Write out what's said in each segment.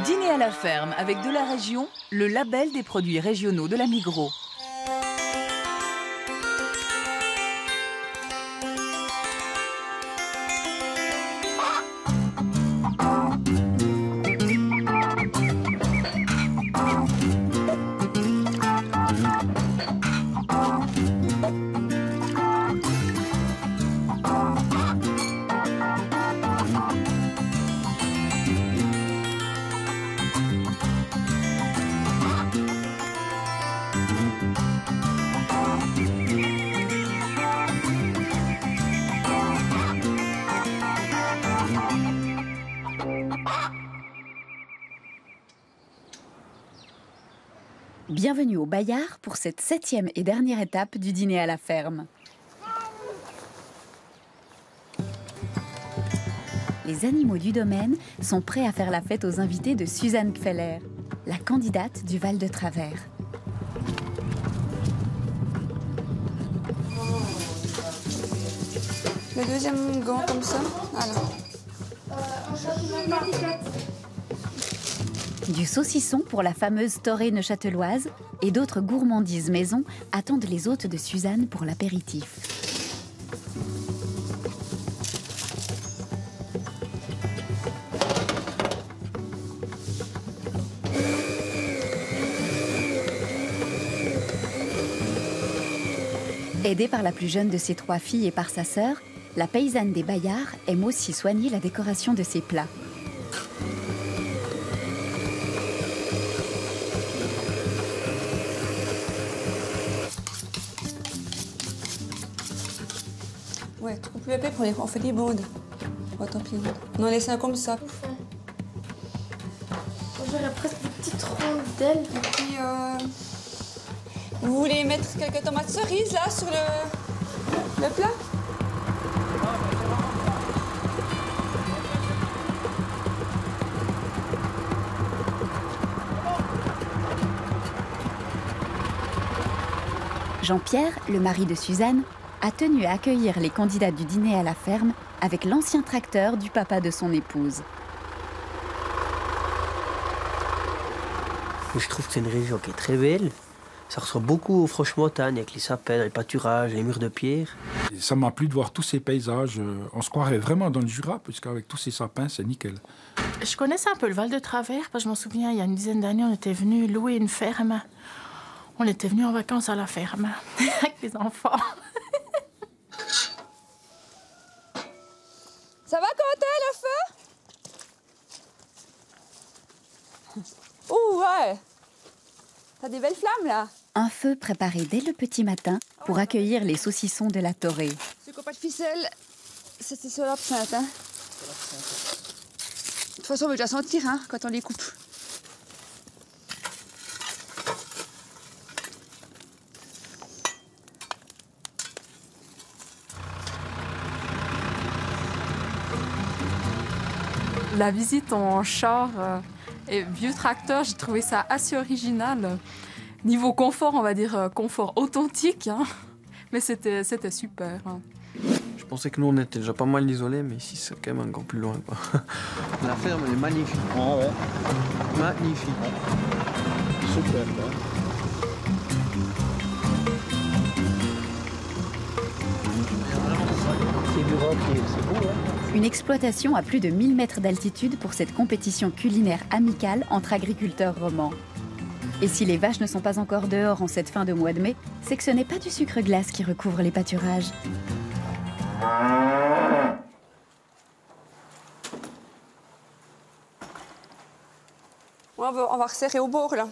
Dîner à la ferme avec de la région, le label des produits régionaux de la Migros. Bienvenue au Bayard pour cette 7e et dernière étape du dîner à la ferme. Les animaux du domaine sont prêts à faire la fête aux invités de Suzanne Kfeller, la candidate du Val de Travers. Le deuxième gant comme ça, alors. Du saucisson pour la fameuse torée neuchâteloise et d'autres gourmandises maison attendent les hôtes de Suzanne pour l'apéritif. Aidée par la plus jeune de ses 3 filles et par sa sœur, la paysanne des Bayards aime aussi soigner la décoration de ses plats. Ouais, trop plus épais, on fait des bandes. Oh, tant pis. On en laisse un comme ça. On dirait presque des petites rondelles. Et puis, vous voulez mettre quelques tomates cerises là sur le plat? Jean-Pierre, le mari de Suzanne, a tenu à accueillir les candidats du dîner à la ferme avec l'ancien tracteur du papa de son épouse. Je trouve que c'est une région qui est très belle. Ça ressemble beaucoup aux Franches-Montagnes avec les sapins, les pâturages, les murs de pierre. Ça m'a plu de voir tous ces paysages. On se croirait vraiment dans le Jura, puisqu'avec tous ces sapins, c'est nickel. Je connaissais un peu le Val de Travers, parce que je m'en souviens, il y a une dizaine d'années, on était venus louer une ferme. On était venus en vacances à la ferme, avec les enfants. Ça va, Quentin, le feu? Ouh, ouais. T'as des belles flammes, là. Un feu préparé dès le petit matin pour accueillir les saucissons de la torée. Ce qu'on pas de ficelle, c'était sur l'absinthe, hein. De toute façon, on veut déjà sentir, hein, quand on les coupe. La visite en char et vieux tracteur, j'ai trouvé ça assez original. Niveau confort, on va dire confort authentique, hein. Mais c'était super. Hein. Je pensais que nous, on était déjà pas mal isolés, mais ici, c'est quand même encore plus loin, quoi. La ferme, elle est magnifique. Ah ouais. Magnifique. Super, C'est du rock, c'est beau, hein. Une exploitation à plus de 1000 mètres d'altitude pour cette compétition culinaire amicale entre agriculteurs romans. Et si les vaches ne sont pas encore dehors en cette fin de mois de mai, c'est que ce n'est pas du sucre glace qui recouvre les pâturages. On va resserrer au bord, là.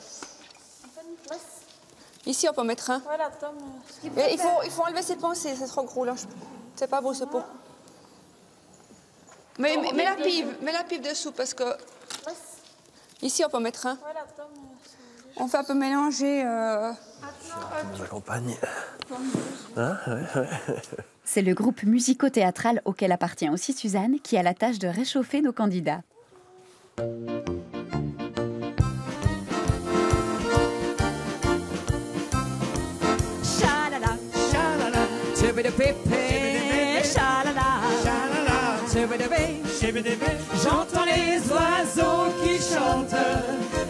Ici, on peut mettre un. Voilà, Tom. Mais il faut enlever ses pensées, c'est trop gros, là. C'est pas beau, ce pot. Mais mets la pipe dessous, parce que... Ici, on peut mettre un. Voilà, Tom. On fait un peu mélanger... La campagne. Hein, ouais. C'est le groupe musico-théâtral auquel appartient aussi Suzanne qui a la tâche de réchauffer nos candidats. Sha-la-la, sha-la-la, tibbidi-pip-pip, sha-la-la, sha-la-la, J'entends les oiseaux qui chantent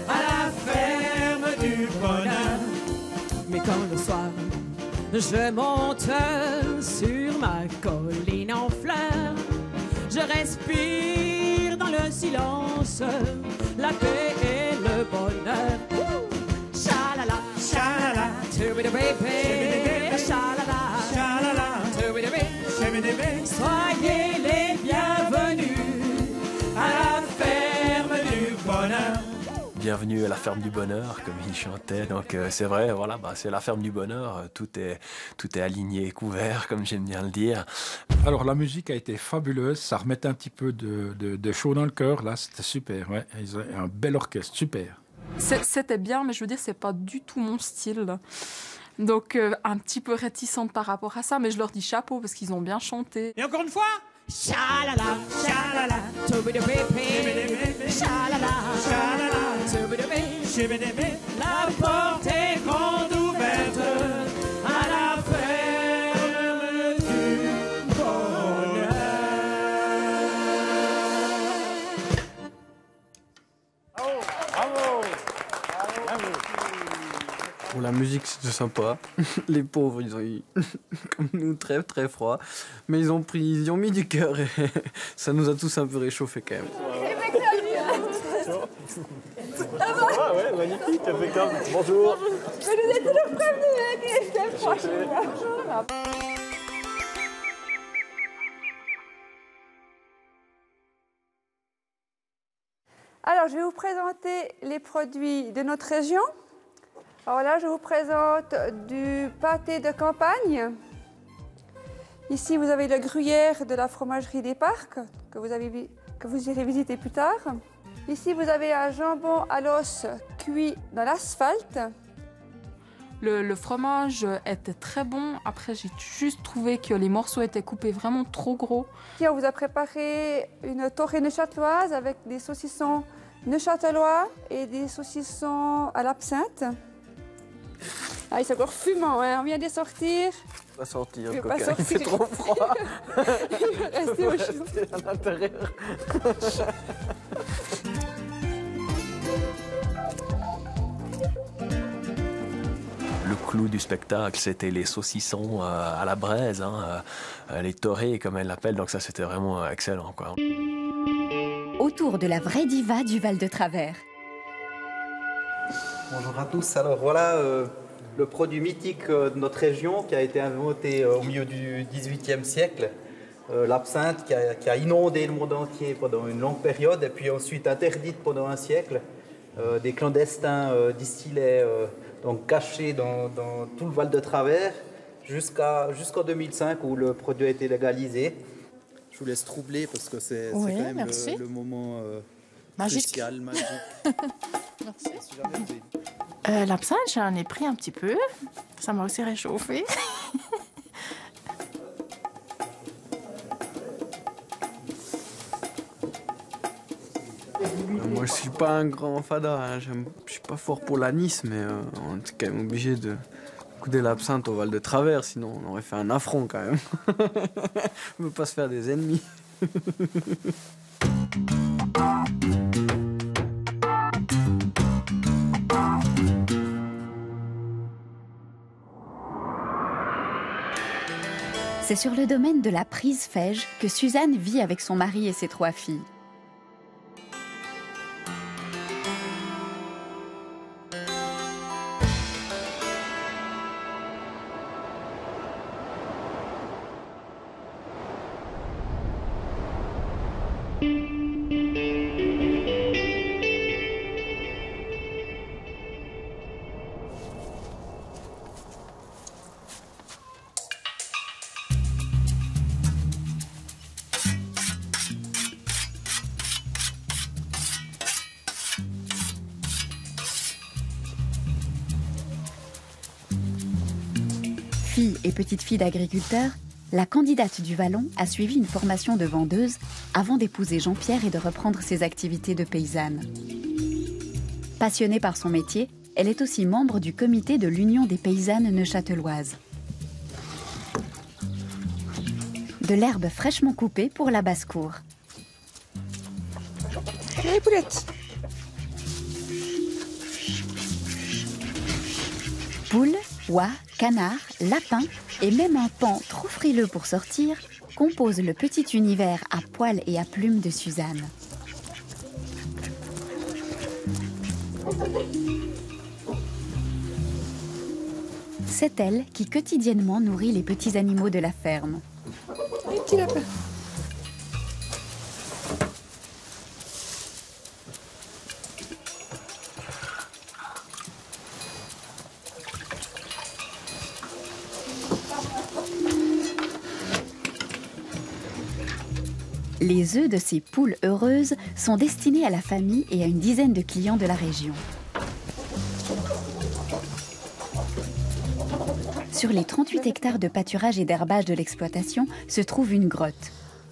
à la ferme du bonheur. Mais quand le soir je monte sur ma colline en fleurs, je respire dans le silence la paix et le bonheur. Cha-la-la, cha-la-la, to-be-de-baby, cha-la-la, cha-la-la, to-be-de-baby. Soyez les bienvenus à la ferme du bonheur. Bienvenue à la ferme du bonheur, comme il chantait. Donc c'est vrai, voilà, c'est la ferme du bonheur. Tout est aligné et couvert, comme j'aime bien le dire. Alors la musique a été fabuleuse, ça remettait un petit peu de chaud dans le cœur. Là, c'était super. Ouais. Ils ont un bel orchestre, super. C'était bien, mais je veux dire, c'est pas du tout mon style. Donc un petit peu réticente par rapport à ça, mais je leur dis chapeau parce qu'ils ont bien chanté. Et encore une fois. Cha-la-la, cha-la-la, to-be-de-baby, cha-la-la, cha-la-la, to-be-de-baby. La porte est grande ouverte à la ferme du bonheur. Bravo. Pour la musique, c'était sympa. Les pauvres, ils ont eu, comme nous, très très froid. Mais ils ont mis du cœur et ça nous a tous un peu réchauffés quand même. Ah ouais, magnifique, impeccable. Bonjour. Mais nous étions le premier, c'était franchement. Alors, je vais vous présenter les produits de notre région. Alors là, je vous présente du pâté de campagne. Ici, vous avez le gruyère de la fromagerie des Parcs, que vous irez visiter plus tard. Ici, vous avez un jambon à l'os cuit dans l'asphalte. Le fromage était très bon. Après, j'ai juste trouvé que les morceaux étaient coupés vraiment trop gros. Ici, on vous a préparé une torrée neuchâteloise avec des saucissons neuchâtelois et des saucissons à l'absinthe. Ah, ils sont encore fumants, hein. On vient de les sortir. On va sortir, il coquin, il fait trop froid. Il va rester au chaud. À l'intérieur. Le clou du spectacle, c'était les saucissons à la braise, hein, les torrées, comme elle l'appelle. Donc ça, c'était vraiment excellent, quoi. Autour de la vraie diva du Val de Travers. Bonjour à tous. Alors voilà le produit mythique de notre région qui a été inventé au milieu du XVIIIe siècle. L'absinthe qui a inondé le monde entier pendant une longue période et puis ensuite interdite pendant un siècle. Des clandestins distillaient donc cachés dans tout le Val de Travers jusqu'en 2005 où le produit a été légalisé. Je vous laisse troubler parce que c'est quand même le moment spécial, magique. Merci. L'absinthe, j'en ai pris un petit peu. Ça m'a aussi réchauffé. Moi, je suis pas un grand fada. Hein. Je suis pas fort pour l'anis, mais on est quand même obligé de couder l'absinthe au Val de Travers, sinon on aurait fait un affront quand même. On ne peut pas se faire des ennemis. C'est sur le domaine de la Prise Feige que Suzanne vit avec son mari et ses 3 filles. Fille et petite-fille d'agriculteurs, la candidate du Vallon a suivi une formation de vendeuse avant d'épouser Jean-Pierre et de reprendre ses activités de paysanne. Passionnée par son métier, elle est aussi membre du comité de l'Union des paysannes neuchâteloises. De l'herbe fraîchement coupée pour la basse-cour. Les poulettes. Poules, oies, canards, lapins et même un paon trop frileux pour sortir composent le petit univers à poils et à plumes de Suzanne. C'est elle qui quotidiennement nourrit les petits animaux de la ferme. Les petits lapins. Les œufs de ces poules heureuses sont destinés à la famille et à une dizaine de clients de la région. Sur les 38 hectares de pâturage et d'herbage de l'exploitation se trouve une grotte.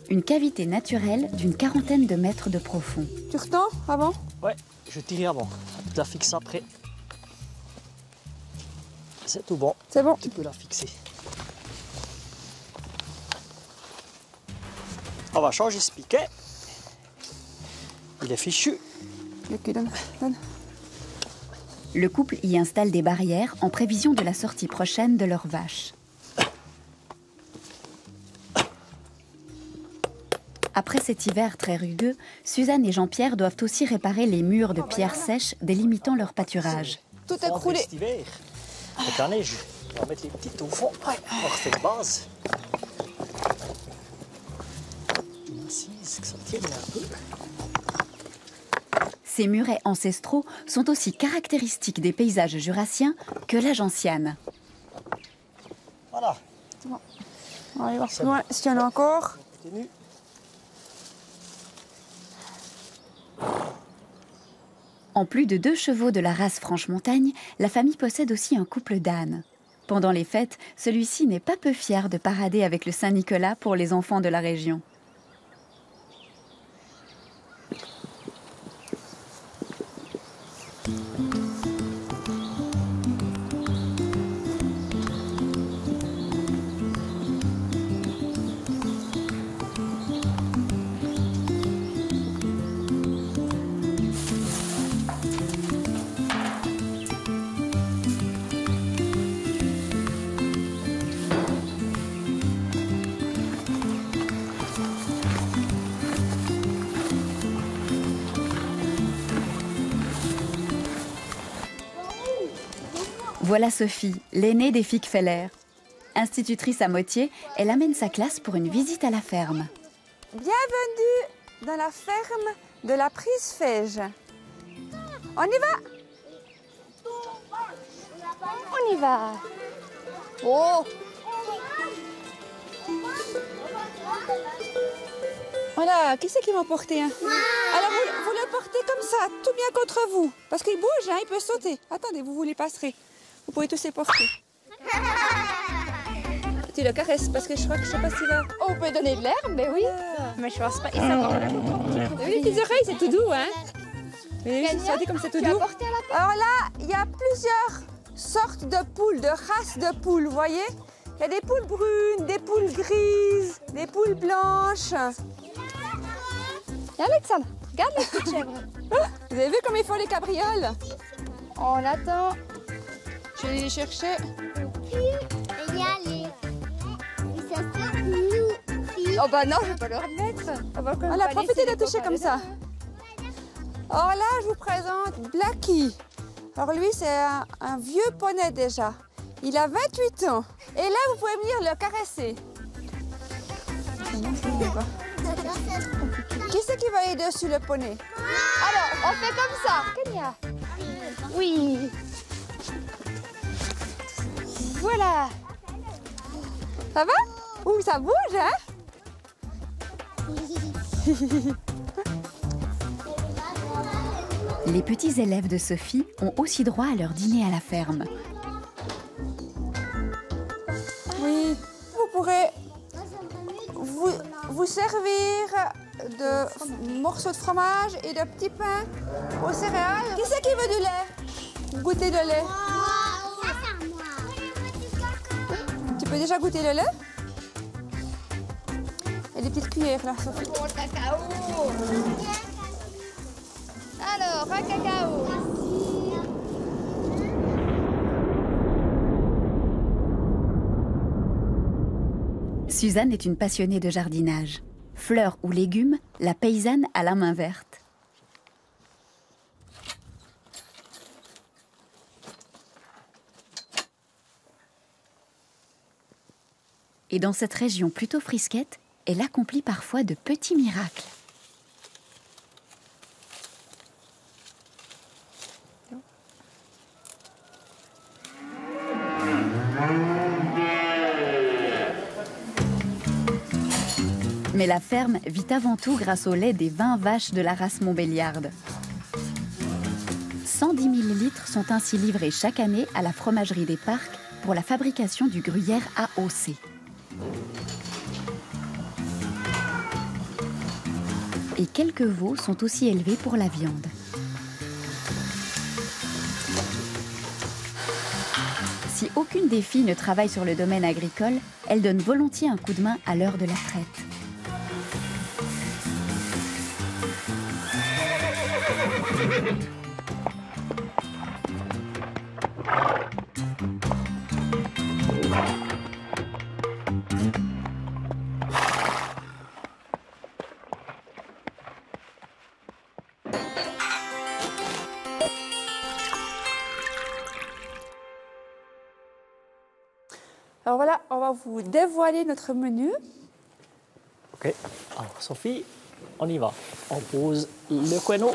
Une cavité naturelle d'une quarantaine de mètres de profond. Tu retends avant? Ouais, je tire avant. Tu la fixes après. C'est tout bon. C'est bon. Tu peux la fixer. On va changer ce piquet. Il est fichu. Donne. Le couple y installe des barrières en prévision de la sortie prochaine de leurs vaches. Après cet hiver très rugueux, Suzanne et Jean-Pierre doivent aussi réparer les murs de pierres sèches délimitant leur pâturage. Tout est croulé. Cet hiver, avec la neige, on va mettre les petites au fond. On refait la base. Que ça tienne un peu. Ces murets ancestraux sont aussi caractéristiques des paysages jurassiens que la gentiane. Voilà. C'est bon. On va aller voir plus loin s'il y en a encore. Continue. En plus de 2 chevaux de la race Franche-Montagne, la famille possède aussi un couple d'ânes. Pendant les fêtes, celui-ci n'est pas peu fier de parader avec le Saint-Nicolas pour les enfants de la région. Voilà Sophie, l'aînée des filles Feller. Institutrice à Motier, elle amène sa classe pour une visite à la ferme. Bienvenue dans la ferme de la Prise Feige. On y va? On y va. Oh! Voilà, qui c'est qui m'a porté un? Alors vous le portez comme ça, tout bien contre vous. Parce qu'il bouge, hein, il peut sauter. Attendez, vous les passerez. Vous pouvez tous les porter. Tu le caresses parce que je crois que je sais pas s'il va. Oh, on peut donner de l'herbe, mais oui. Mais je pense pas. Il s'accorde. Les petites oreilles, c'est tout doux, hein? Mais oui, ça dit comme c'est tout doux. Alors là, il y a plusieurs sortes de poules, de races de poules, vous voyez? Il y a des poules brunes, des poules grises, des poules blanches. Viens, Alexandre, regarde les petites chèvres. Vous avez vu comme ils font les cabrioles? On attend. Je vais les chercher. Oh bah non, je vais pas leur mettre. Voilà, profitez de toucher comme ça. Alors là, je vous présente Blacky. Alors lui, c'est un vieux poney déjà. Il a 28 ans. Et là, vous pouvez venir le caresser. Qui c'est qui va aller dessus le poney? Alors, on fait comme ça. Kenya. Oui. Voilà. Ça va? Ouh, ça bouge, hein? Les petits élèves de Sophie ont aussi droit à leur dîner à la ferme. Oui, vous pourrez vous servir de morceaux de fromage et de petits pains aux céréales. Qui c'est qui veut du lait? Goûter le lait? Tu peux déjà goûter le lait? Et des petites cuillères là, Sophie. Pas cacao. Suzanne est une passionnée de jardinage. Fleurs ou légumes, la paysanne a la main verte. Et dans cette région plutôt frisquette, elle accomplit parfois de petits miracles. Mais la ferme vit avant tout grâce au lait des 20 vaches de la race montbéliarde. 110 000 litres sont ainsi livrés chaque année à la fromagerie des Parcs pour la fabrication du gruyère AOC. Et quelques veaux sont aussi élevés pour la viande. Si aucune des filles ne travaille sur le domaine agricole, elles donnent volontiers un coup de main à l'heure de la traite. Alors voilà, on va vous dévoiler notre menu. Ok, alors Sophie, on y va. On pose le créneau.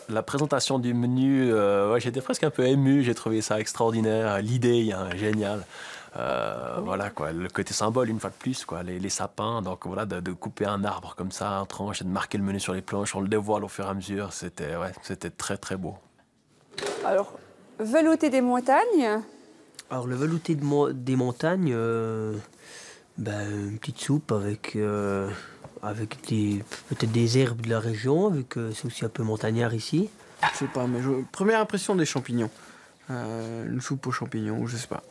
La présentation du menu, j'étais presque un peu ému, j'ai trouvé ça extraordinaire, l'idée géniale. Voilà quoi, le côté symbole une fois de plus, quoi, les sapins, donc voilà, de couper un arbre comme ça en tranches et de marquer le menu sur les planches, on le dévoile au fur et à mesure, c'était très très beau. Alors, velouté des montagnes. Alors le velouté des montagnes, une petite soupe avec peut-être des herbes de la région, vu que c'est aussi un peu montagnard ici. Je sais pas, mais première impression des champignons. Une soupe aux champignons, je sais pas.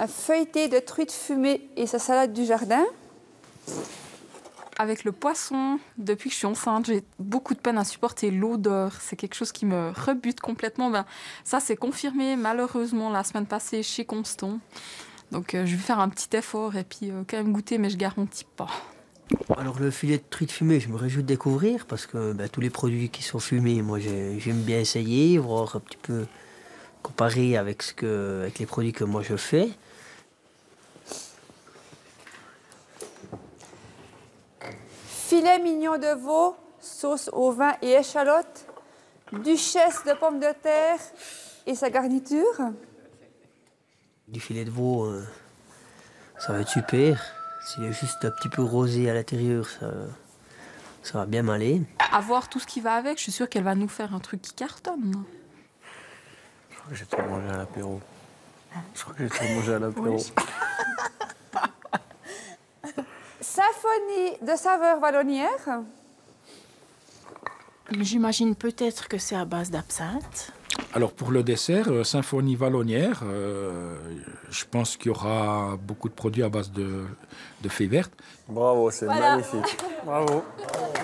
Un feuilleté de truite fumée et sa salade du jardin. Avec le poisson, depuis que je suis enceinte, j'ai beaucoup de peine à supporter l'odeur. C'est quelque chose qui me rebute complètement. Ça, c'est confirmé malheureusement la semaine passée chez Constant. Donc je vais faire un petit effort et puis quand même goûter, mais je garantis pas. Alors le filet de truite fumée, je me réjouis de découvrir parce que tous les produits qui sont fumés, moi j'aime bien essayer, voir un petit peu comparer avec les produits que moi je fais. Filet mignon de veau, sauce au vin et échalote, duchesse de pommes de terre et sa garniture. Du filet de veau, ça va être super. S'il est juste un petit peu rosé à l'intérieur, ça va bien m'aller. À voir tout ce qui va avec, je suis sûre qu'elle va nous faire un truc qui cartonne. Je crois que j'ai trop mangé à l'apéro. Oui. Symphonie de saveurs vallonnières. J'imagine peut-être que c'est à base d'absinthe. Alors pour le dessert, symphonie vallonnière, je pense qu'il y aura beaucoup de produits à base de feuilles vertes. Bravo, c'est magnifique. Bravo,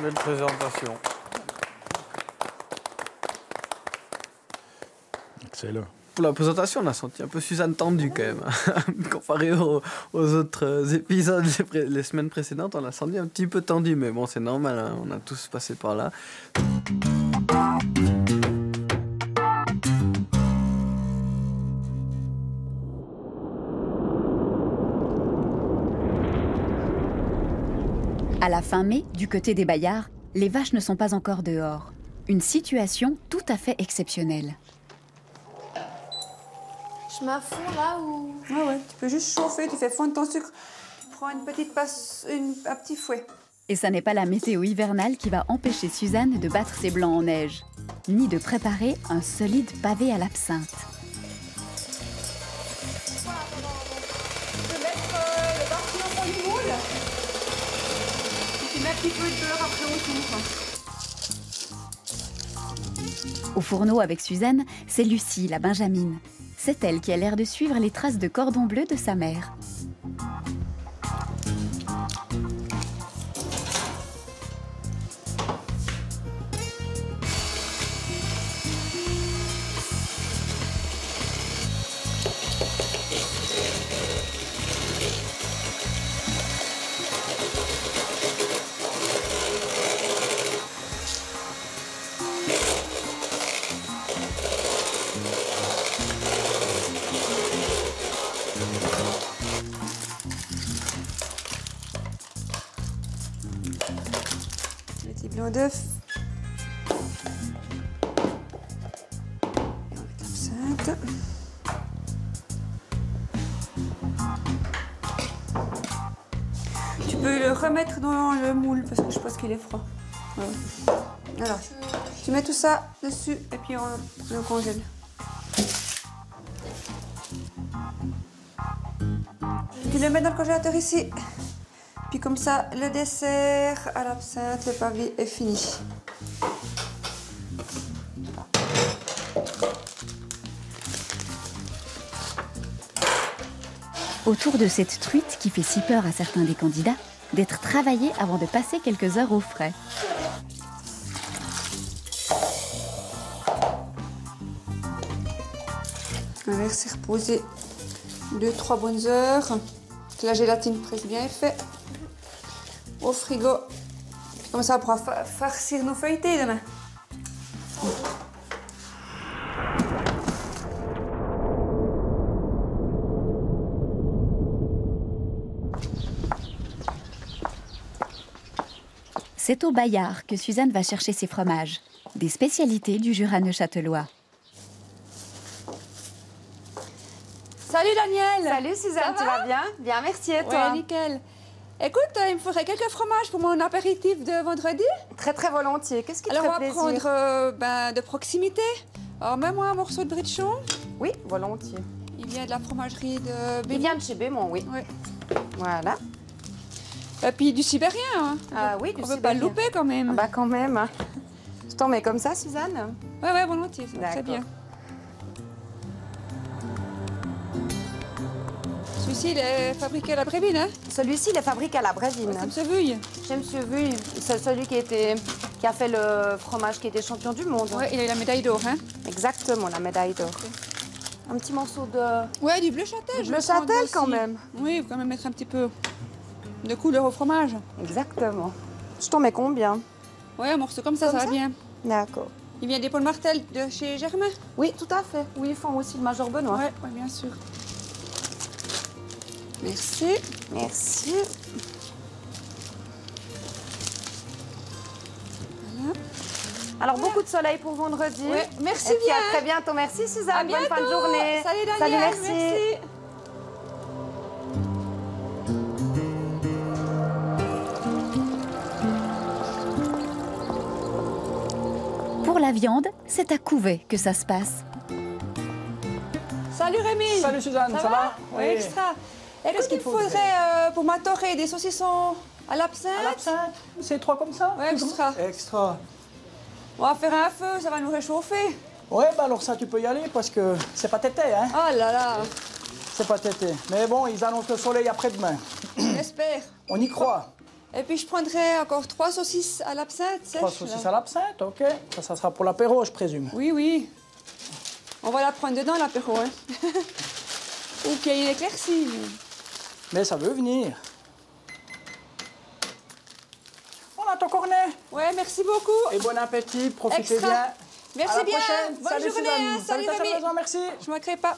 belle présentation. Excellent. Pour la présentation, on a senti un peu Suzanne tendue quand même. Comparé aux autres épisodes les semaines précédentes, on l'a senti un petit peu tendue. Mais bon, c'est normal, hein, on a tous passé par là. À la fin mai, du côté des Bayards, les vaches ne sont pas encore dehors. Une situation tout à fait exceptionnelle. Je m'affonds là ou... Ouais, tu peux juste chauffer, tu fais fondre ton sucre, tu prends une petite un petit fouet. Et ça n'est pas la météo hivernale qui va empêcher Suzanne de battre ses blancs en neige, ni de préparer un solide pavé à l'absinthe. Tu peux mettre le parti au fond du moule. Tu mets un petit peu de beurre après autour. Au fourneau avec Suzanne, c'est Lucie, la Benjamine. C'est elle qui a l'air de suivre les traces de cordon bleu de sa mère. petit blanc d'œuf. L'absinthe. Tu peux le remettre dans le moule parce que je pense qu'il est froid. Ouais. Alors, tu mets tout ça dessus et puis on le congèle. Tu le mets dans le congélateur ici. Puis comme ça, le dessert à l'absinthe, le pavé est fini. Autour de cette truite qui fait si peur à certains des candidats, d'être travaillée avant de passer quelques heures au frais. On va laisser reposer 2-3 bonnes heures. Que la gélatine presse bien est fait. Au frigo. Comme ça, on pourra farcir nos feuilletés demain. C'est au Bayard que Suzanne va chercher ses fromages, des spécialités du Jura neuchâtelois. Salut Daniel. Salut Suzanne, tu vas bien? Bien, merci et toi? Ouais, nickel. Écoute, il me faudrait quelques fromages pour mon apéritif de vendredi. Très très volontiers. Qu'est-ce qui te Alors ferait on va plaisir? prendre de proximité. Alors mets-moi un morceau de brie de chon. Oui, volontiers. Il vient de la fromagerie de Bémont. Il vient de chez Bémont, oui. Oui. Voilà. Et puis du sibérien. Hein. Ah oui, du on ne peut sibérien. pas le louper quand même. Ah bah quand même. Hein. Je t'en mets comme ça, Suzanne? Ouais, volontiers, ça va très bien. Celui-ci, il est fabriqué à la Brévine, hein? Celui-ci, il est fabriqué à la Brévine. C'est Monsieur Vuille. Chez Monsieur Vuille, c'est celui qui a fait le fromage qui était champion du monde. Ouais, il a eu la médaille d'or, hein? Exactement, la médaille d'or. Okay. Un petit morceau de... Ouais, du bleu châtel. Du bleu châtel quand même. Oui, il faut quand même mettre un petit peu de couleur au fromage. Exactement. Je t'en mets combien? Ouais, un morceau comme ça, ça va bien. D'accord. Il vient des Paul Martel de chez Germain? Oui, tout à fait. Oui, ils font aussi le Major Benoît. Ouais, bien sûr. Merci. Merci. Voilà. Alors, beaucoup de soleil pour vendredi. Ouais, merci et puis bien. À très bientôt. Merci Suzanne. À bientôt. Bonne fin de journée. Salut Daniel. Salut, merci. Pour la viande, c'est à Couvet que ça se passe. Salut Rémi. Salut Suzanne, ça va? Oui, extra. Écoute, il faudrait pour ma torée des saucissons à l'absinthe. À l'absinthe? C'est 3 comme ça? Oui, extra. Extra. On va faire un feu, ça va nous réchauffer. Ouais, bah alors ça, tu peux y aller parce que c'est pas tété, hein? Oh là là. C'est pas tété. Mais bon, ils annoncent le soleil après-demain. J'espère. On y croit. Et puis je prendrai encore 3 saucisses à l'absinthe sèches. 3 saucisses à l'absinthe, ok. Ça sera pour l'apéro, je présume. Oui. On va la prendre dedans, l'apéro, hein. Ou qu'il y ait une éclaircie. Mais ça veut venir. On a ton cornet. Ouais, merci beaucoup. Et bon appétit, profitez Extra. bien. Merci à la bien. prochaine. Bonne Salut journée. Suzanne. Hein. Salut Rémi. Merci. Je ne manquerai pas.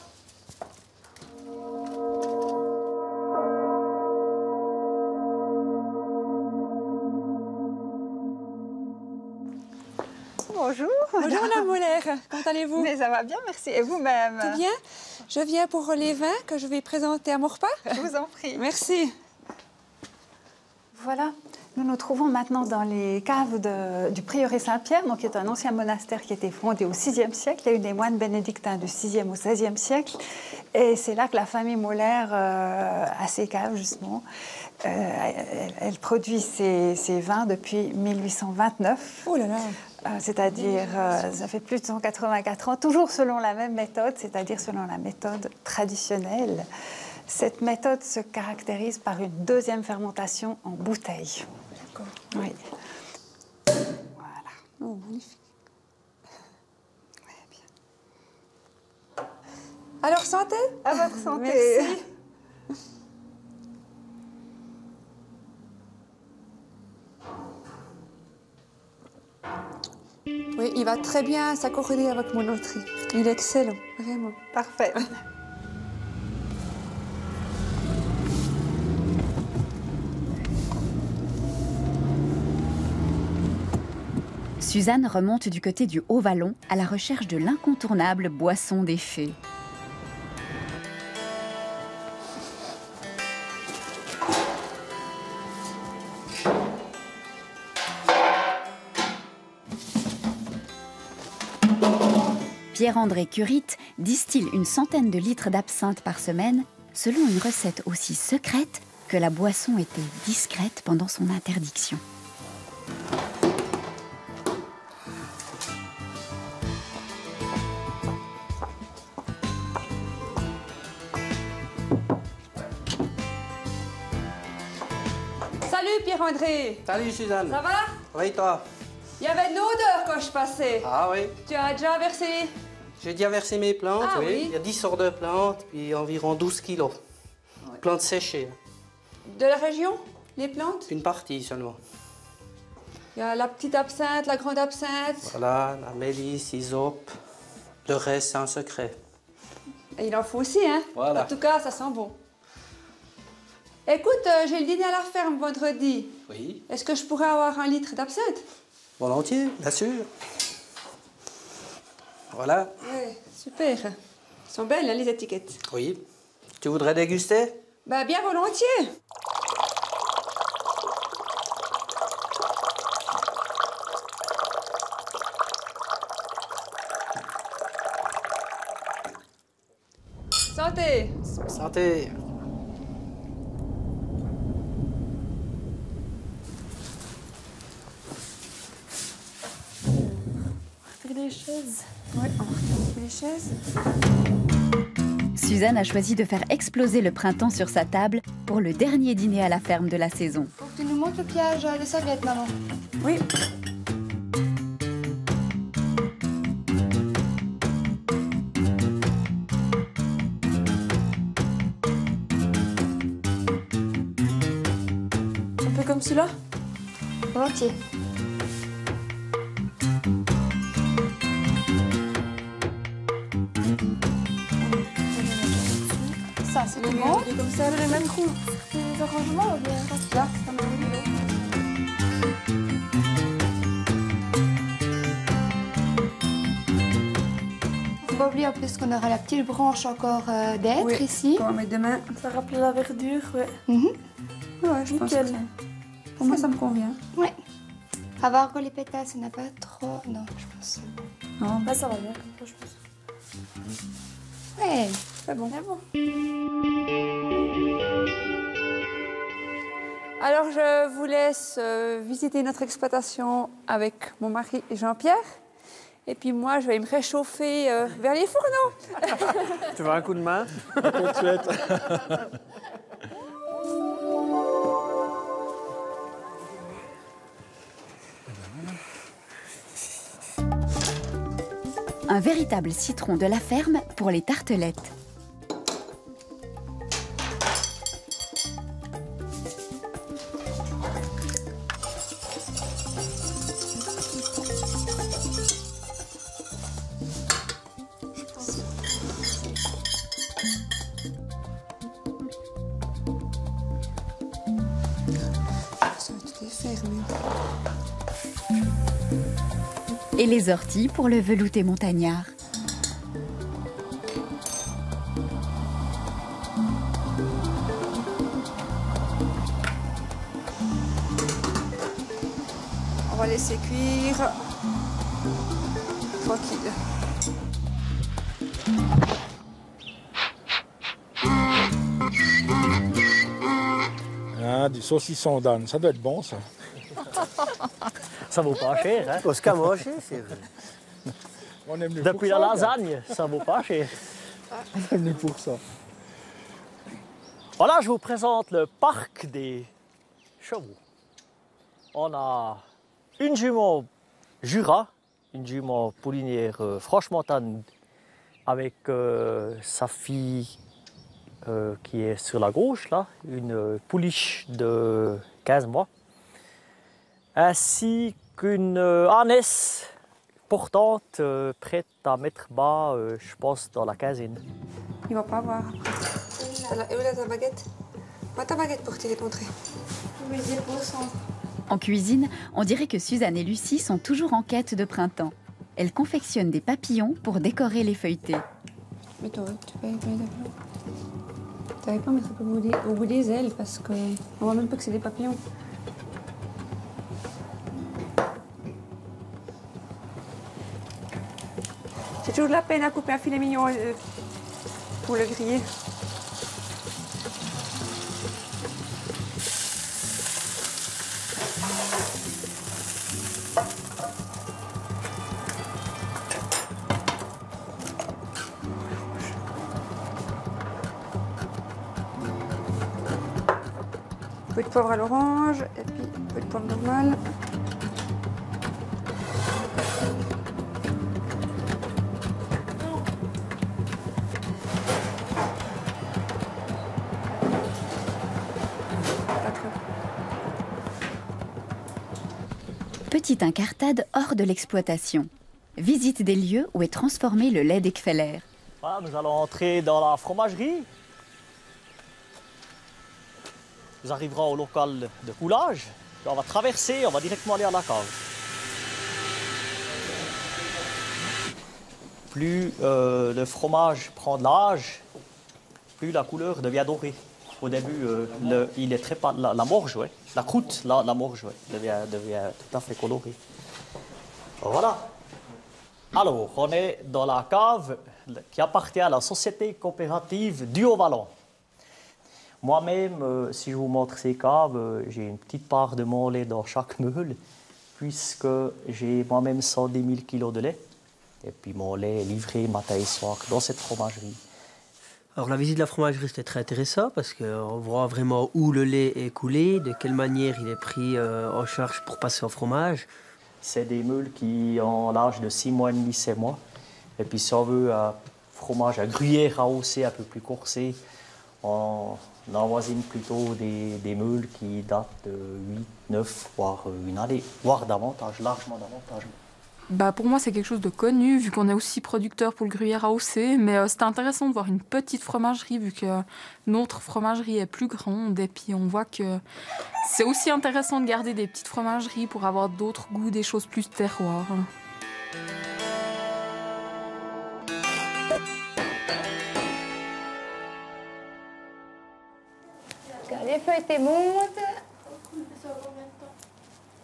Bonjour. Bonjour Madame Moller, comment allez-vous? Mais ça va bien, merci. Et vous-même? Tout bien. Je viens pour les vins que je vais présenter à mon repas. Je vous en prie. Merci. Voilà, nous nous trouvons maintenant dans les caves du prieuré Saint-Pierre, donc qui est un ancien monastère qui a été fondé au VIe siècle. Il y a eu des moines bénédictins du VIe au XVIe siècle. Et c'est là que la famille Moller a ses caves, justement. Elle produit ses vins depuis 1829. Oh là là! C'est-à-dire, ça fait plus de 184 ans, toujours selon la même méthode, c'est-à-dire selon la méthode traditionnelle. Cette méthode se caractérise par une deuxième fermentation en bouteille. D'accord. Oui. Voilà. Oh, magnifique. Ouais, bien. Alors, santé? À votre santé. Merci. Oui, il va très bien s'accorder avec mon autre. Il est excellent, vraiment. Parfait. Suzanne remonte du côté du Haut-Vallon à la recherche de l'incontournable boisson des fées. Pierre-André Curite distille une centaine de litres d'absinthe par semaine selon une recette aussi secrète que la boisson était discrète pendant son interdiction. Salut Pierre-André. Salut Suzanne. Ça va? Oui, toi? Il y avait de l'odeur quand je passais. Ah oui. Tu as déjà versé? J'ai déjà versé mes plantes, Ah, oui. oui. Il y a 10 sortes de plantes, puis environ 12 kilos. Plantes séchées. De la région, les plantes? Une partie seulement. Il y a la petite absinthe, la grande absinthe. Voilà, la mélisse, hysope. Le reste, c'est un secret. Et il en faut aussi, hein? Voilà. En tout cas, ça sent bon. Écoute, j'ai le dîner à la ferme vendredi. Oui. Est-ce que je pourrais avoir 1 litre d'absinthe? Volontiers, bien sûr. Voilà. Oui, super. Elles sont belles, hein, les étiquettes. Oui. Tu voudrais déguster? Bah, bien volontiers. Santé. Santé. Des chaises. Oui, on retrouve les chaises. Suzanne a choisi de faire exploser le printemps sur sa table pour le dernier dîner à la ferme de la saison. Faut que tu nous montres le pliage des serviettes, maman. Oui. Un peu comme celui-là? Volontiers. Ça, c'est tout bon. Comme ça, le même coup. Les arrangements ou bien là, ça m'a Faut pas oublier en plus qu'on aura la petite branche encore d'être Oui, ici. on va mettre demain. Ça rappelle la verdure, ouais. Ouais, je pense que ça- pour moi, ça me convient. Ouais. Avoir que les pétales, ça n'a pas trop. Non, je pense. Non. Là, ça va bien, je pense. Ouais, c'est bon. C'est bon. Alors, je vous laisse visiter notre exploitation avec mon mari Jean-Pierre. Et puis moi, je vais me réchauffer vers les fourneaux. Tu veux un coup de main? Un véritable citron de la ferme pour les tartelettes. Tout est fermé. Et les orties pour le velouté montagnard. On va laisser cuire. Tranquille. Ah, du saucisson d'âne, ça doit être bon, ça. Ça vaut pas cher, hein? Au scamoche, c'est vrai. On aime le Depuis pour la ça, lasagne, ça vaut pas cher. On est venu pour ça. Voilà, je vous présente le parc des chevaux. On a une jument Jura, une jument poulinière franche-montane avec sa fille qui est sur la gauche, là, une pouliche de 15 mois, ainsi qu'une ânesse portante prête à mettre bas, je pense, dans la quinzaine. Il va pas voir. Et où est ta baguette? Pas ta baguette pour tirer ton trait. Vous les épaules sont. En cuisine, on dirait que Suzanne et Lucie sont toujours en quête de printemps. Elles confectionnent des papillons pour décorer les feuilletés. Mais toi, tu peux pas mettre au bout des ailes parce qu'on voit même pas que c'est des papillons. C'est toujours de la peine à couper un filet mignon pour le griller. Un peu de poivre à l'orange et puis un peu de poivre normal. Petite incartade hors de l'exploitation. Visite des lieux où est transformé le lait d'Eckfeller. Voilà, nous allons entrer dans la fromagerie. Nous arriverons au local de coulage. Puis on va traverser, on va directement aller à la cave. Plus le fromage prend de l'âge, plus la couleur devient dorée. Au début, il est très pâle. La morge, ouais. La croûte, la morge, ouais, devient tout à fait colorée. Voilà. Alors, on est dans la cave qui appartient à la société coopérative du Haut-Vallon. Moi-même, si je vous montre ces caves, j'ai une petite part de mon lait dans chaque meule, puisque j'ai moi-même 110 000 kilos de lait. Et puis mon lait est livré matin et soir dans cette fromagerie. Alors la visite de la fromagerie, c'était très intéressant parce qu'on voit vraiment où le lait est coulé, de quelle manière il est pris en charge pour passer au fromage. C'est des meules qui ont l'âge de 6 mois et demi, 7 mois. Et puis si on veut un fromage à gruyère AOC un peu plus corsé, on envoisine plutôt des meules qui datent de 8, 9, voire une année, voire davantage, largement davantage. Pour moi, c'est quelque chose de connu, vu qu'on est aussi producteur pour le gruyère AOC. Mais c'était intéressant de voir une petite fromagerie, vu que notre fromagerie est plus grande. Et puis, on voit que c'est aussi intéressant de garder des petites fromageries pour avoir d'autres goûts, des choses plus terroir. Les feuilletés montent.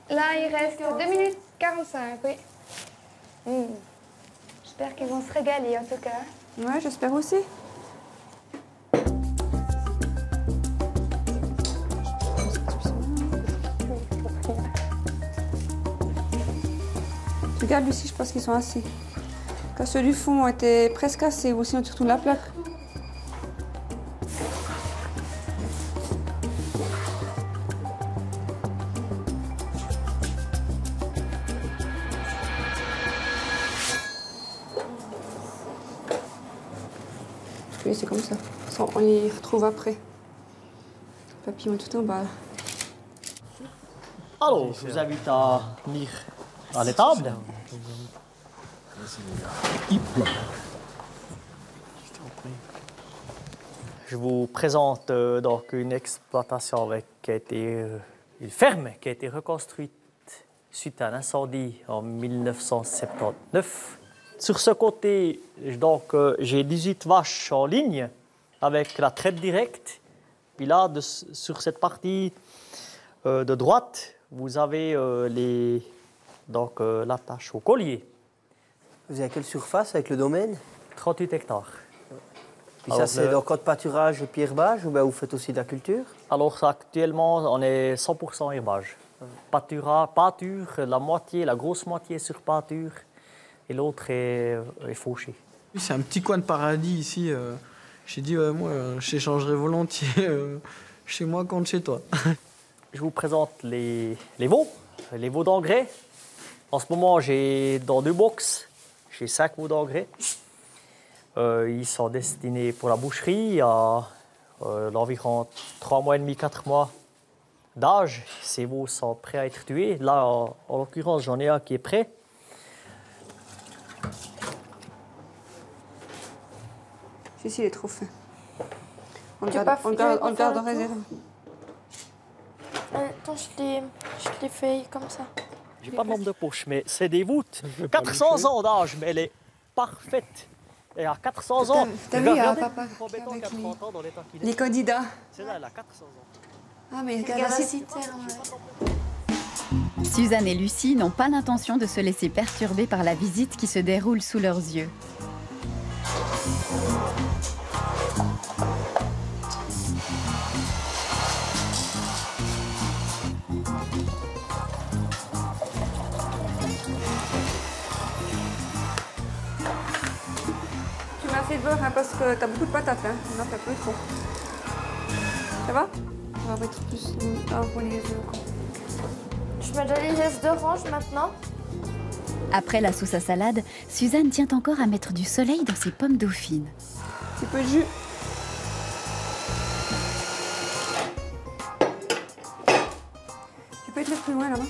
Là, il reste 2 minutes 45, oui. J'espère qu'ils vont se régaler, en tout cas. Ouais, j'espère aussi. Regarde, Lucie, je pense qu'ils sont assez. Quand ceux du fond étaient presque assez, ou sinon tu retournes la plaque. Oui, c'est comme ça. On les retrouve après. Papillon tout en bas. Alors, je vous invite à venir à l'étable. Je vous présente donc une exploitation qui a été une ferme qui a été reconstruite suite à un incendie en 1979. Sur ce côté, donc, j'ai 18 vaches en ligne avec la traite directe. Puis là, sur cette partie de droite, vous avez l'attache au collier. Vous avez quelle surface avec le domaine? 38 hectares. Puis ça, c'est dans code pâturage et puis herbage ou bien vous faites aussi de la culture? Alors actuellement, on est 100% herbage. Pâture, la grosse moitié sur pâture. Et l'autre est fauché. C'est un petit coin de paradis ici. J'ai dit, moi, j'échangerais volontiers chez moi contre chez toi. Je vous présente les veaux d'engrais. En ce moment, j'ai dans 2 box, j'ai 5 veaux d'engrais. Ils sont destinés pour la boucherie à l'environ 3 mois et demi, 4 mois d'âge. Ces veaux sont prêts à être tués. Là, en l'occurrence, j'en ai un qui est prêt. Si, il est trop fin. On le garde en réserve. quand je les fais comme ça. J'ai pas de lampe de poche, mais c'est des voûtes. 400 ans d'âge, mais elle est parfaite. Et à 400 ans, T'as vu, regardez papa, le béton avec qui a 30 ans dans l'état qu'il est. les candidats. Celle-là, elle a 400 ans. Ah, mais regarde Regarde la la citerne. Suzanne et Lucie n'ont pas l'intention de se laisser perturber par la visite qui se déroule sous leurs yeux. Tu mets assez de beurre hein, parce que t'as beaucoup de patates. Hein. Non, t'as peu trop. Ça va? On va mettre plus pour les œufs. Je mets déjà les restes d'orange maintenant. Après la sauce à salade, Suzanne tient encore à mettre du soleil dans ses pommes dauphines. Un petit peu de jus. Tu peux être plus loin là-bas.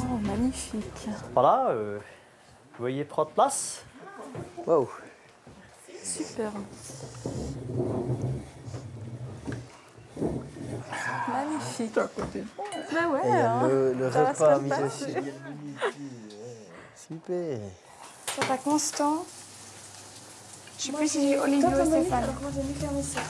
Oh, magnifique. Voilà, veuillez prendre place. Wow. Super. Magnifique. Bah ouais. Et hein. le Ça va repas se mis passer. aussi. Super. Tata Constant. Je sais plus si j'ai Olivier ou Stéphane. Moi j'ai mis fermer ça.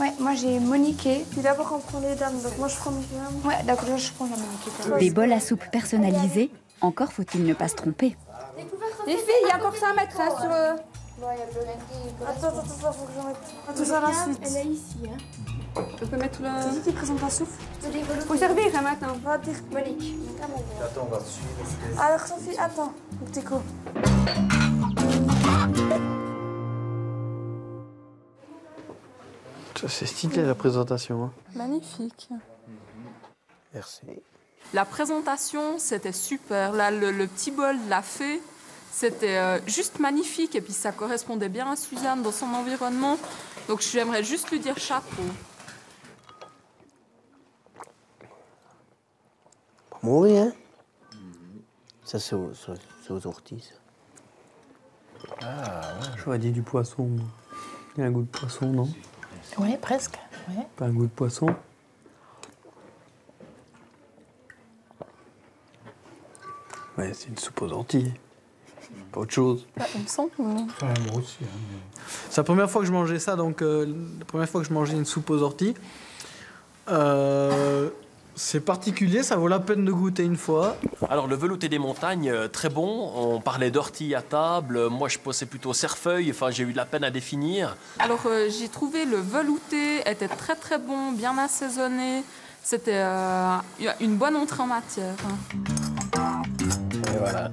Ouais, moi j'ai Moniqué. Puis d'abord on prend les dames, donc moi je prends mes dames. Ouais, d'accord, là je prends la Moniqué. Des bols à soupe personnalisés, encore faut-il ne pas se tromper. Les filles, il y a encore ça à mettre hein, sur... Bon, il y a plus rien qui... Attends, faut que j'en mette. Tout ça la suite. Elle est ici, hein. On peut mettre tout le... C'est qui présente la soupe? Faut servir hein, maintenant. Va dire Monique. Attends, on va suivre. Alors Sophie, attends, le petit coup. Ça, c'est stylé la présentation. Hein. Magnifique. Merci. La présentation, c'était super. Là, le petit bol de la fée, c'était juste magnifique. Et puis, ça correspondait bien à Suzanne dans son environnement. Donc, j'aimerais juste lui dire chapeau. Pas mourir, hein? Ça, c'est aux orties. Ah, ouais. J'aurais dit du poisson. Il y a un goût de poisson, non? Oui, presque. Ouais. Pas un goût de poisson. Ouais, c'est une soupe aux orties. Pas autre chose. Bah, il me semble que... Moi aussi. Hein, C'est la première fois que je mangeais ça, donc la première fois que je mangeais une soupe aux orties. C'est particulier, ça vaut la peine de goûter une fois. Alors, le velouté des montagnes, très bon. On parlait d'ortie à table. Moi, je pensais plutôt cerfeuil. Enfin, j'ai eu de la peine à définir. Alors, j'ai trouvé le velouté était très très bon, bien assaisonné. C'était une bonne entrée en matière. Et voilà.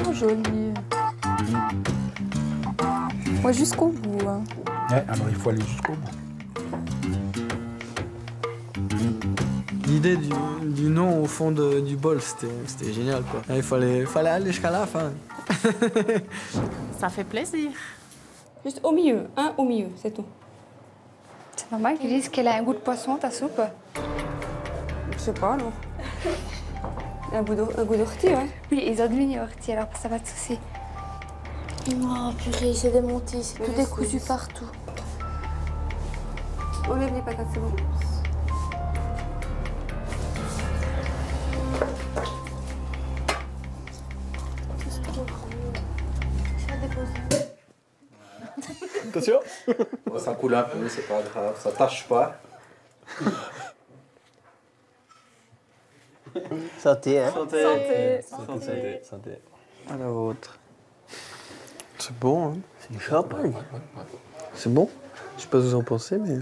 Oh, joli. Ouais, jusqu'au bout. Hein. Ouais, alors il faut aller jusqu'au bout. L'idée du nom au fond du bol, c'était génial, quoi. Il fallait aller jusqu'à la fin. Ça fait plaisir. Juste au milieu, hein, au milieu, c'est tout. C'est normal qu'ils disent qu'elle a un goût de poisson, ta soupe. Je sais pas, alors. Un goût d'ortie, ouais. Oui, ils ont deviné ortie, alors ça va de souci. Oh purée, c'est démonté, c'est tout décousu partout. Enlève les patates, c'est bon. Attention. Bon, ça coule un peu, c'est pas grave, ça tâche pas. Santé, hein? Santé. À la vôtre. C'est bon, hein? C'est du champagne. C'est bon. Je sais pas ce que vous en pensez, mais...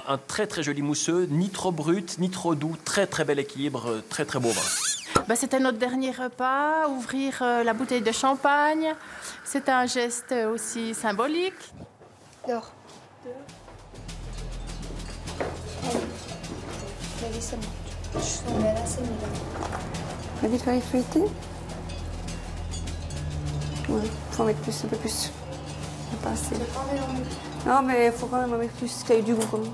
Un très très joli mousseux, ni trop brut, ni trop doux. Très très bel équilibre, très très beau vin. Bah, c'était notre dernier repas, ouvrir la bouteille de champagne. C'était un geste aussi symbolique. Dehors. Allez, c'est bon. Je suis tombée là, c'est mieux. La vite faire feuilleter. Ouais, faut en mettre plus, un peu plus. Pas assez. Non, mais il faut quand même en mettre plus, qu'il y a eu du goût quand même.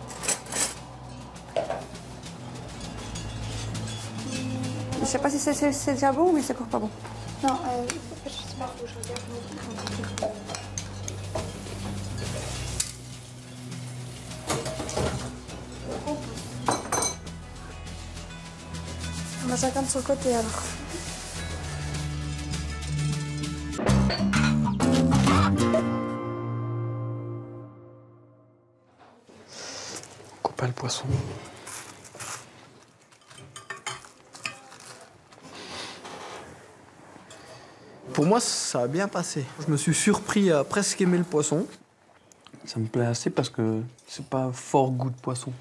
Je sais pas si c'est déjà bon, mais c'est encore pas bon. Non, je sais pas, faut que je regarde. On va chacun de son côté alors. Coupe pas le poisson. Pour moi, ça a bien passé. Je me suis surpris à presque aimer le poisson. Ça me plaît assez parce que c'est pas fort goût de poisson.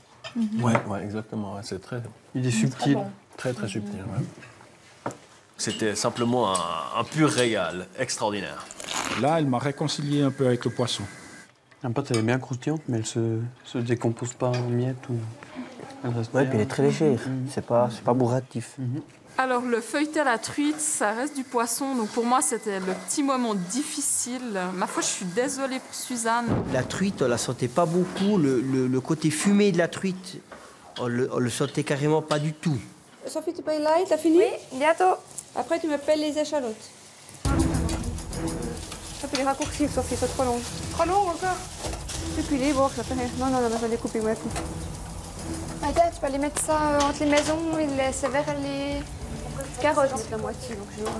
Ouais, exactement. Ouais, c'est très. Il est subtil. Bon. Très subtil. Ouais. C'était simplement un pur régal, extraordinaire. Là, elle m'a réconcilié un peu avec le poisson. La pâte, elle est bien croustillante, mais elle se décompose pas en miettes ou. Ouais, puis elle est très légère. C'est pas bourratif. Alors, le feuilleté à la truite, ça reste du poisson. Donc, pour moi, c'était le petit moment difficile. Ma foi, je suis désolée pour Suzanne. La truite, on la sentait pas beaucoup. Le côté fumé de la truite, on le sentait carrément pas du tout. Sophie, tu payes light, t'as fini? Oui, bientôt. Après, tu me pelles les échalotes. Ça peut les raccourcir, Sophie, c'est trop long. Trop long encore? Et puis les bords, ça fait rien. Non, je vais les couper, ouais. Attends, tu peux aller mettre ça entre les maisons et les sévères et les carottes. C'est la moitié, donc je vais voir.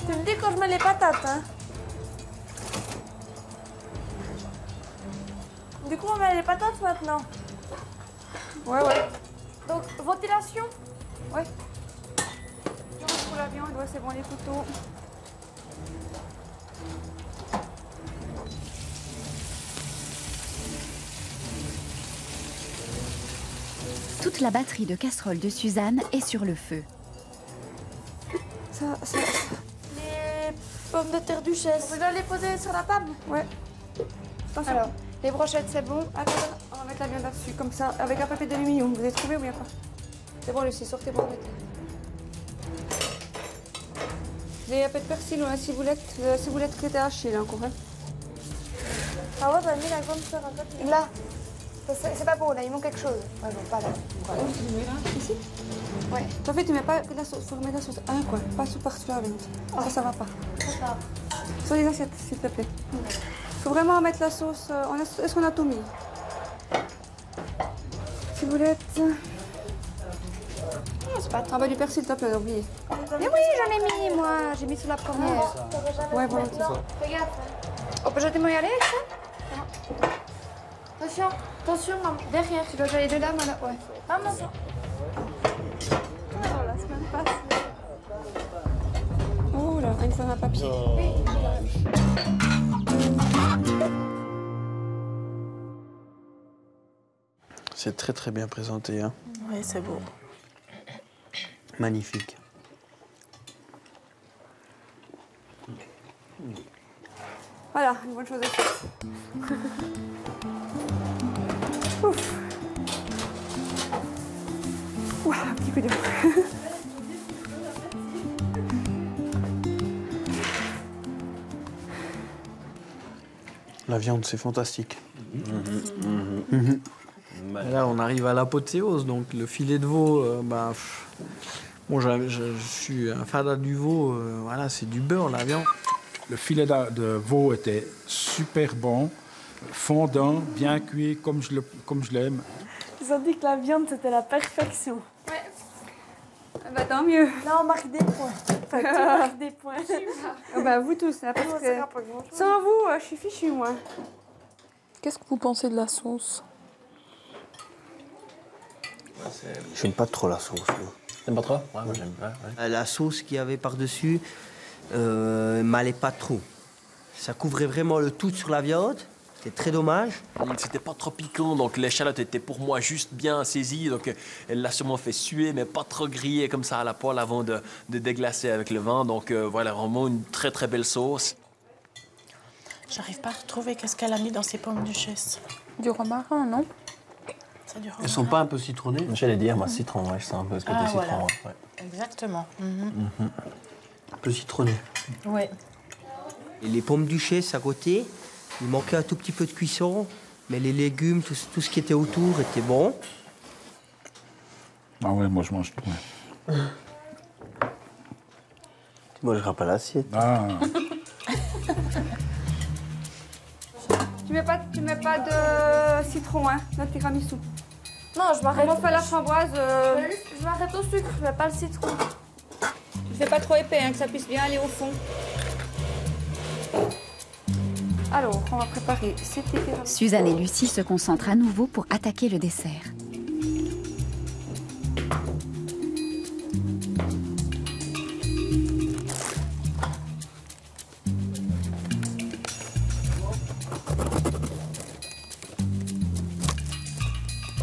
Tu me dis quand je mets les patates, hein? Du coup, on met les patates maintenant. Ouais. Donc, ventilation? Ouais. Pour la viande, ouais, c'est bon, les couteaux. Toute la batterie de casseroles de Suzanne est sur le feu. Les pommes de terre duchesse. On va les poser sur la table? Ouais. Attention. Alors, les brochettes, c'est bon. Attends, on va mettre la viande là-dessus, comme ça, avec un papier d'aluminium. Vous avez trouvé ou bien pas? C'est bon, Lucie, sortez pour mettre. Vous avez un peu de persil ou un ciboulette qui était haché, là, encore, hein? Ah ouais, t'as mis la grande sœur à côté. Là. C'est pas bon, là, il manque quelque chose. Ouais, bon, pas là. Voilà. Ici? Ouais. En fait, tu mets pas que la sauce, faut remettre la sauce un coin, pas par-dessus la viande. Ça va pas. Sur les assiettes, s'il te plaît. Faut vraiment mettre la sauce. Est-ce qu'on a tout mis? Ciboulette. Ah bah du persil, t'as pas oublié. Mais oui, j'en ai mis, moi. J'ai mis sur la première. Ouais, bon. Regarde. On peut jeter moi y aller, ça? Attention, maman. Derrière. Tu dois aller de là, moi, là. Ouais. Ah, maman. Oh, la semaine passée. Oh là, il faut un papier. C'est très bien présenté. Hein. Oui, c'est beau. Magnifique. Voilà, une bonne chose à faire. Ouf. Ouah, un petit coup de La viande, c'est fantastique. Là, on arrive à l'apothéose, donc le filet de veau, bon, je suis un fan du veau, voilà, c'est du beurre, la viande. Le filet de veau était super bon, fondant, bien cuit, comme je l'aime. Ils ont dit que la viande, c'était la perfection. Ouais. Bah tant mieux. Là, on marque des points. Enfin, tu marques des points. Bah vous tous, là, parce que sans vous, je suis fichue, moi. Qu'est-ce que vous pensez de la sauce? J'aime pas trop la sauce. T'aimes pas trop? Ouais, moi j'aime bien. Ouais. La sauce qu'il y avait par-dessus m'allait pas trop. Ça couvrait vraiment le tout sur la viande. C'était très dommage. C'était pas trop piquant, donc l'échalote était pour moi juste bien saisie. Donc elle l'a sûrement fait suer, mais pas trop grillée comme ça à la poêle avant de déglacer avec le vin. Donc voilà, vraiment une très belle sauce. J'arrive pas à retrouver qu'est-ce qu'elle a mis dans ses pommes duchesse. Du romarin, non? C'est du romarin. Elles sont pas un peu citronnées? J'allais dire, moi, citron, ouais, je sens un peu ce côté citron. Voilà. Ouais. Exactement. Un peu citronné. Ouais. Et les pommes du chais à côté, il manquait un tout petit peu de cuisson, mais les légumes, tout ce qui était autour était bon. Ah ouais, moi je mange tout. Ouais. Tu mangeras pas l'assiette. Ah. Tu mets pas de citron, hein, dans le tiramisu. Non, je m'arrête. Comment on fait la framboise Je m'arrête au sucre, je mets pas le citron. Ne fais pas trop épais, hein, que ça puisse bien aller au fond. Alors, on va préparer ces petits tiramisu. Suzanne et Lucie se concentrent à nouveau pour attaquer le dessert.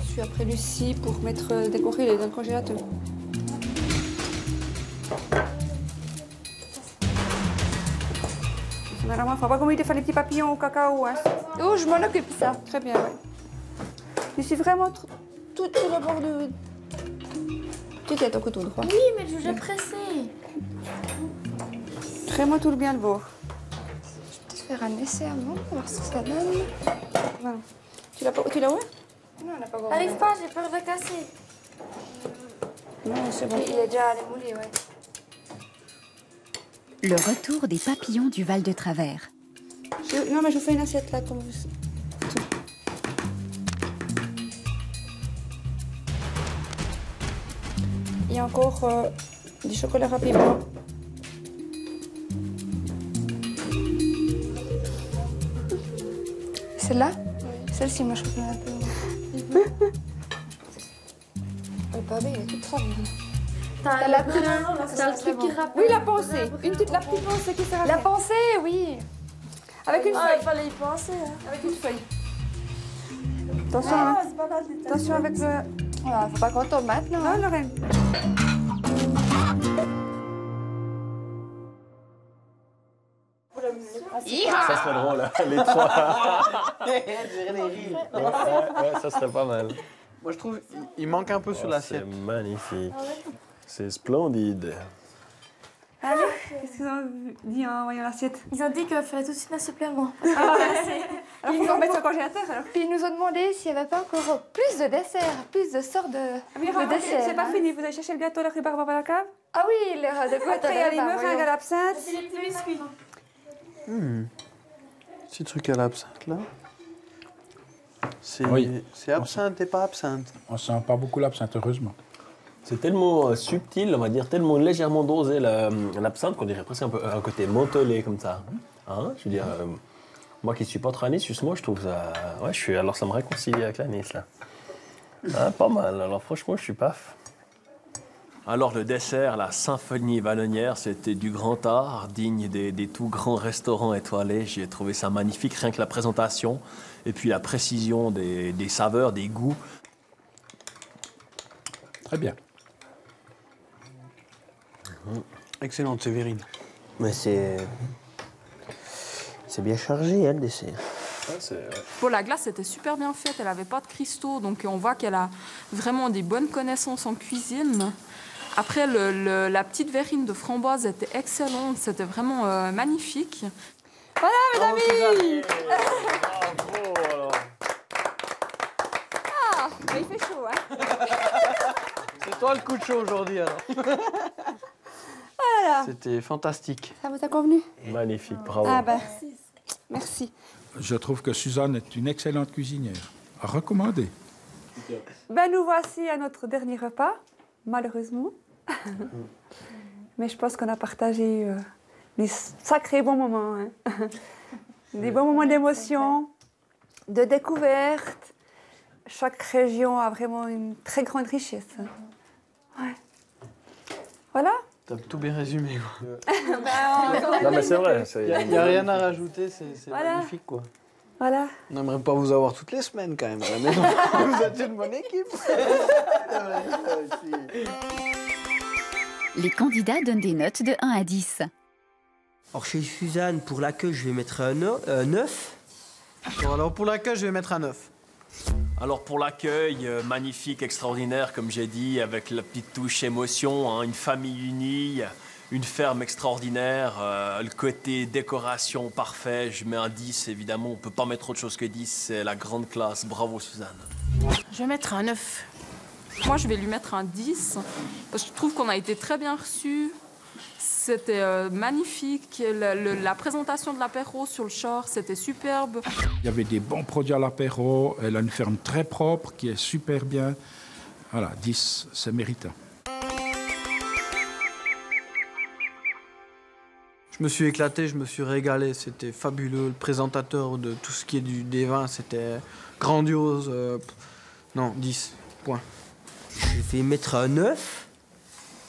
Je suis après Lucie pour décorer dans le congélateur. Normalement, il ne faut pas comme il fait les petits papillons au cacao. Hein. Oh, je m'en occupe, ça. Très bien, oui. Je suis vraiment tout sur le bord de... Tu tiens ton couteau droit. Oui, mais je vais pressé. Vraiment tout le bien le bord. Je vais peut-être faire un essai avant, voir ce que ça donne. Voilà. Tu l'as où? Non, on n'a pas encore. Arrive pas, j'ai peur de casser. Non, c'est bon. Il est déjà allé mouler, ouais. Le retour des papillons du Val de Travers. Non, mais je vous fais une assiette là, comme vous... Il y a encore du chocolat rapidement. Celle-là? Oui. Celle-ci, moi, je trouve un peu... Le pavé, il est tout trop bien. T'as le truc qui rappelle. Oui, la pensée. La petite pensée qui se rappelle. La pensée, oui. Avec une feuille. Il fallait y penser. Hein. Avec une feuille. Attention, hein. Attention avec le... Voilà, faut pas qu'on tombe maintenant. Non, Lorraine. Ça serait drôle, hein, les trois. Ouais, ça serait pas mal. Moi, je trouve il manque un peu sur l'assiette. C'est magnifique. C'est splendide. Allez, qu'est-ce qu'ils ont dit en voyant l'assiette? Ils ont dit qu'il fallait tout de suite un supplément. Alors, il faut remettre au congélateur alors. Puis ils nous ont demandé s'il n'y avait pas encore plus de desserts, plus de sortes de desserts. C'est pas fini, vous allez chercher bientôt la rhubarbe à la cave? Ah oui, de quoi après, il y a les meringues à l'absinthe. C'est les petits biscuits. Petit truc à l'absinthe là. C'est Oui. absinthe et pas absinthe. On sent pas beaucoup l'absinthe, heureusement. C'est tellement subtil, on va dire, tellement légèrement dosé l'absinthe qu'on dirait presque un côté mentholé comme ça. Hein, je veux dire, moi qui suis pas trop anis, justement, je trouve ça... Ouais, alors ça me réconcilie avec l'anis, là. Ah, pas mal, alors franchement, je suis paf. Alors le dessert, la symphonie vallonnière, c'était du grand art, digne des tout grands restaurants étoilés. J'ai trouvé ça magnifique, rien que la présentation, et puis la précision des saveurs, des goûts. Très bien. Excellente, Sévérine. Mais c'est bien chargé, hein, le dessert. Pour la glace, c'était super bien faite. Elle n'avait pas de cristaux, donc on voit qu'elle a vraiment des bonnes connaissances en cuisine. Après, la petite verrine de framboise était excellente. C'était vraiment magnifique. Voilà, mes amis. Bravo, alors. Ah, il fait chaud, hein. C'est toi le coup de chaud aujourd'hui, alors. Voilà. C'était fantastique. Ça vous a convenu? Magnifique, bravo. Ah ben, merci. Je trouve que Suzanne est une excellente cuisinière. À recommander. Ben, nous voici à notre dernier repas, malheureusement. Mais je pense qu'on a partagé des sacrés bons moments. Hein. Des bons moments d'émotion, de découverte. Chaque région a vraiment une très grande richesse. Ouais. Voilà. T'as tout bien résumé, quoi. Non, mais c'est vrai. Il n'y a rien à rajouter, c'est Voilà. magnifique, quoi. Voilà. On n'aimerait pas vous avoir toutes les semaines, quand même, à la maison. Vous êtes une bonne équipe. Les candidats donnent des notes de 1 à 10. Alors chez Suzanne, pour l'accueil, je vais mettre un 9. Bon, alors pour l'accueil, je vais mettre un 9. Alors pour l'accueil, magnifique, extraordinaire, comme j'ai dit, avec la petite touche émotion, hein, une famille unie, une ferme extraordinaire, le côté décoration parfait, je mets un 10 évidemment, on ne peut pas mettre autre chose que 10, c'est la grande classe, bravo Suzanne. Je vais mettre un 9. Moi, je vais lui mettre un 10, parce que je trouve qu'on a été très bien reçus. C'était magnifique, la présentation de l'apéro sur le char, c'était superbe. Il y avait des bons produits à l'apéro, elle a une ferme très propre qui est super bien. Voilà, 10, c'est méritant. Je me suis éclaté, je me suis régalé, c'était fabuleux. Le présentateur de tout ce qui est des vins, c'était grandiose. Non, 10, point. Je vais mettre un 9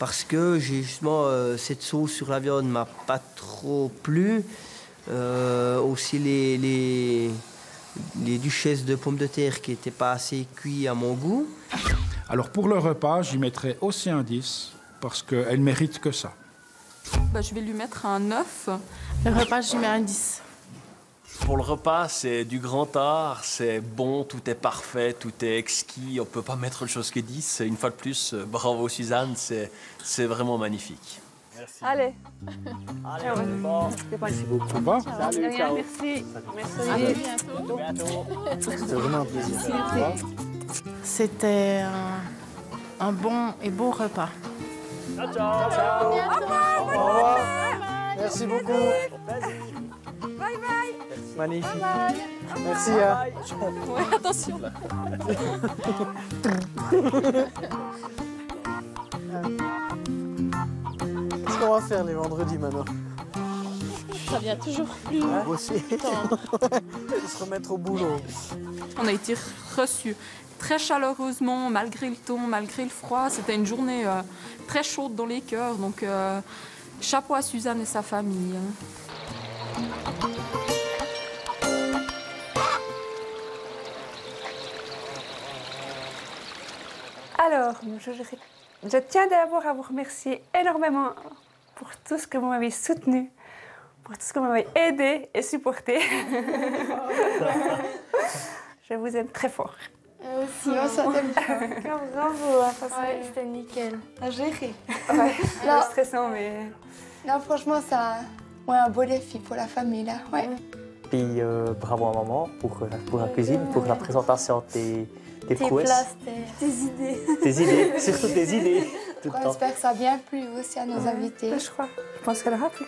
parce que j'ai justement cette sauce sur la viande m'a pas trop plu. Aussi les duchesses de pommes de terre qui n'étaient pas assez cuits à mon goût. Alors pour le repas, j'y mettrai aussi un 10 parce qu'elle mérite que ça. Je vais lui mettre un 9. Le repas, j'y mets un 10. Pour le repas, c'est du grand art, c'est bon, tout est parfait, tout est exquis, on ne peut pas mettre autre chose que 10. Une fois de plus, bravo Suzanne, c'est vraiment magnifique. Merci. Allez. Allez, bon. Merci beaucoup. Au revoir. Salut, ciao. Merci. Merci. À bientôt. C'était vraiment un plaisir. C'était un bon et beau repas. Ciao, ciao. Ciao. Au revoir. Merci beaucoup. Bye bye. Magnifique. Bye bye. Merci. Ouais, attention. Qu'est-ce qu'on va faire les vendredis maintenant? Ça vient toujours plus. Bosser. Se remettre au boulot. On a été reçus très chaleureusement, malgré le temps, malgré le froid. C'était une journée très chaude dans les cœurs. Donc, chapeau à Suzanne et sa famille. Alors, je tiens d'abord à vous remercier énormément pour tout ce que vous m'avez soutenu, pour tout ce que vous m'avez aidé et supporté. Je vous aime très fort. Aussi, on s'aime bien. Bravo, c'était nickel. À gérer. Ouais, c'est stressant, mais... Là, franchement, ça... Ouais, un beau défi pour la famille, là. Ouais. Puis, bravo à maman pour la cuisine, pour la présentation des prouesses. Places, tes idées. Tes idées, surtout tes idées. Tout le temps. J'espère que ça a bien plu aussi à nos invités. Je crois. Je pense qu'elle aura plu.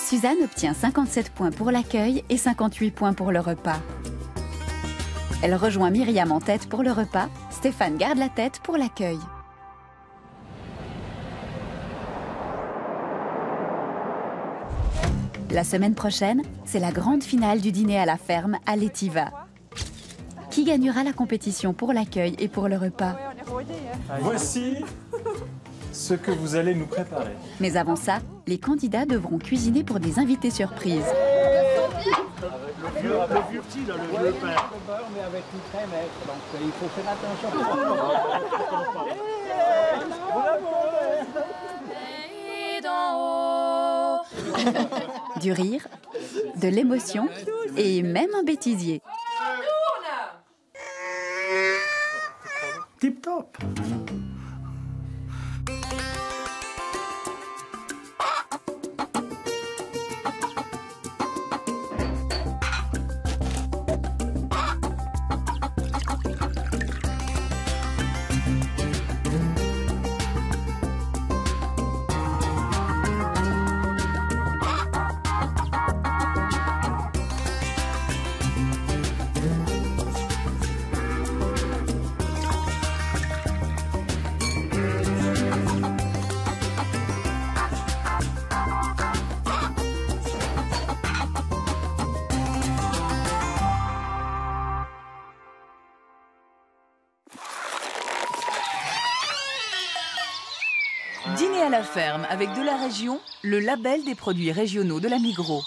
Suzanne obtient 57 points pour l'accueil et 58 points pour le repas. Elle rejoint Myriam en tête pour le repas. Stéphane garde la tête pour l'accueil. La semaine prochaine, c'est la grande finale du dîner à la ferme à l'Étiva. Qui gagnera la compétition pour l'accueil et pour le repas? Voici ce que vous allez nous préparer. Mais avant ça, les candidats devront cuisiner pour des invités surprises. Le vieux petit, là, le pain. Le beurre, mais avec une crème maître, donc il faut faire attention. Du rire, de l'émotion et même un bêtisier. Tip top. Dîner à la ferme avec de la région, le label des produits régionaux de la Migros.